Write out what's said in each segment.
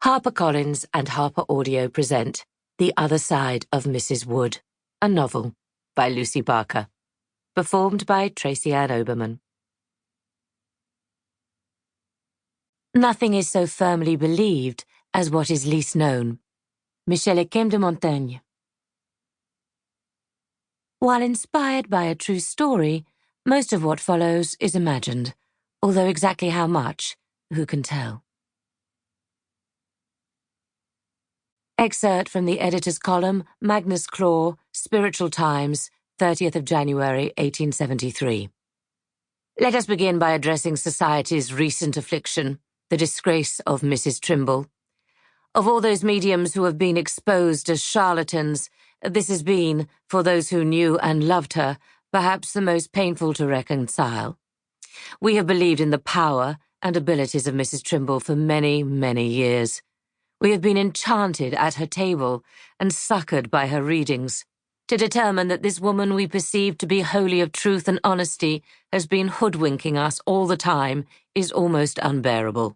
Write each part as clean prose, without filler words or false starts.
HarperCollins and HarperAudio present The Other Side of Mrs. Wood, a novel by Lucy Barker. Performed by Tracy-Ann Oberman. Nothing is so firmly believed as what is least known. Michel Equem de Montaigne. While inspired by a true story, most of what follows is imagined, although exactly how much, who can tell? Excerpt from the editor's column, Magnus Claw, Spiritual Times, 30th of January, 1873. Let us begin by addressing society's recent affliction, the disgrace of Mrs. Trimble. Of all those mediums who have been exposed as charlatans, this has been, for those who knew and loved her, perhaps the most painful to reconcile. We have believed in the power and abilities of Mrs. Trimble for many, many years. We have been enchanted at her table and succoured by her readings. To determine that this woman we perceive to be wholly of truth and honesty has been hoodwinking us all the time is almost unbearable.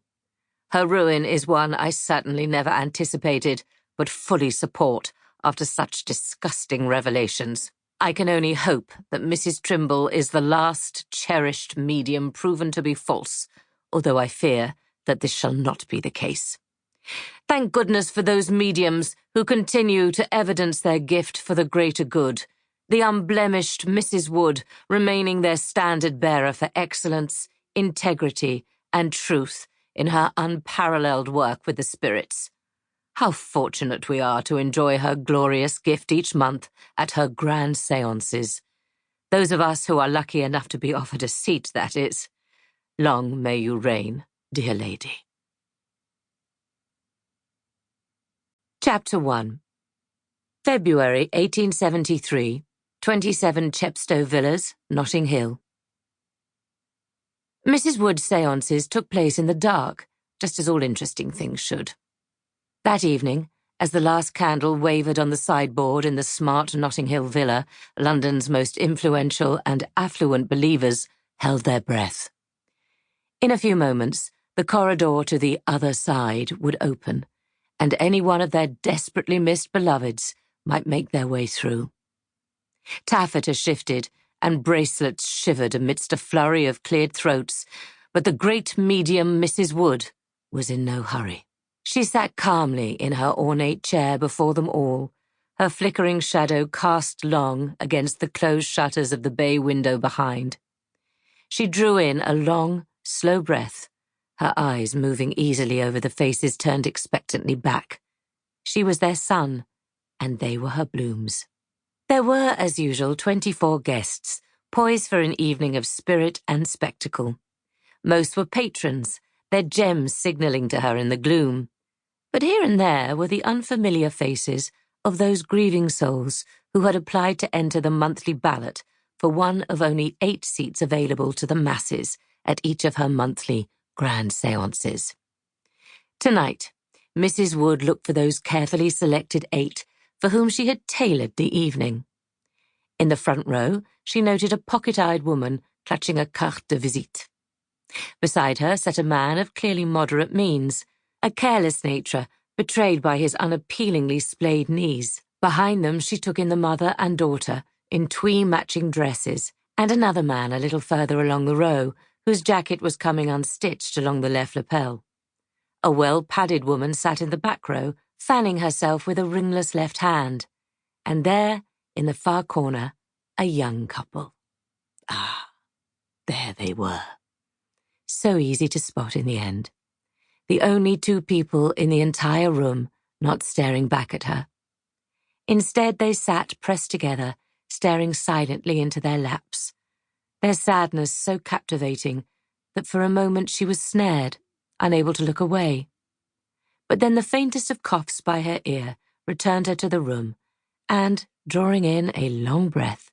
Her ruin is one I certainly never anticipated, but fully support after such disgusting revelations. I can only hope that Mrs. Trimble is the last cherished medium proven to be false, although I fear that this shall not be the case. Thank goodness for those mediums who continue to evidence their gift for the greater good, the unblemished Mrs. Wood remaining their standard-bearer for excellence, integrity, and truth in her unparalleled work with the spirits. How fortunate we are to enjoy her glorious gift each month at her grand séances. Those of us who are lucky enough to be offered a seat, that is. Long may you reign, dear lady. Chapter 1. February 1873, 27 Chepstow Villas, Notting Hill. Mrs. Wood's séances took place in the dark, just as all interesting things should. That evening, as the last candle wavered on the sideboard in the smart Notting Hill villa, London's most influential and affluent believers held their breath. In a few moments, the corridor to the other side would open, and any one of their desperately missed beloveds might make their way through. Taffeta shifted, and bracelets shivered amidst a flurry of cleared throats, but the great medium Mrs. Wood was in no hurry. She sat calmly in her ornate chair before them all, her flickering shadow cast long against the closed shutters of the bay window behind. She drew in a long, slow breath, her eyes moving easily over the faces turned expectantly back. She was their sun, and they were her blooms. There were, as usual, 24 guests, poised for an evening of spirit and spectacle. Most were patrons, their gems signalling to her in the gloom. But here and there were the unfamiliar faces of those grieving souls who had applied to enter the monthly ballot for one of only 8 seats available to the masses at each of her monthly grand séances. Tonight, Mrs. Wood looked for those carefully selected 8 for whom she had tailored the evening. In the front row, she noted a pocket-eyed woman clutching a carte de visite. Beside her sat a man of clearly moderate means, a careless nature betrayed by his unappealingly splayed knees. Behind them she took in the mother and daughter in twee-matching dresses, and another man a little further along the row, whose jacket was coming unstitched along the left lapel. A well-padded woman sat in the back row, fanning herself with a ringless left hand, and there, in the far corner, a young couple. Ah, there they were. So easy to spot in the end. The only 2 people in the entire room not staring back at her. Instead, they sat pressed together, staring silently into their laps, their sadness so captivating that for a moment she was snared, unable to look away. But then the faintest of coughs by her ear returned her to the room, and, drawing in a long breath,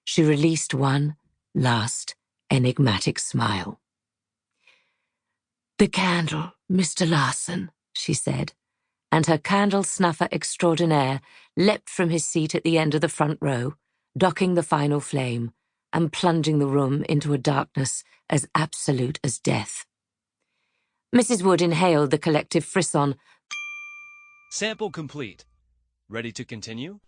she released one last enigmatic smile. "The candle, Mr. Larson," she said, and her candle snuffer extraordinaire leapt from his seat at the end of the front row, docking the final flame, and plunging the room into a darkness as absolute as death. Mrs. Wood inhaled the collective frisson, Sample complete. Ready to continue?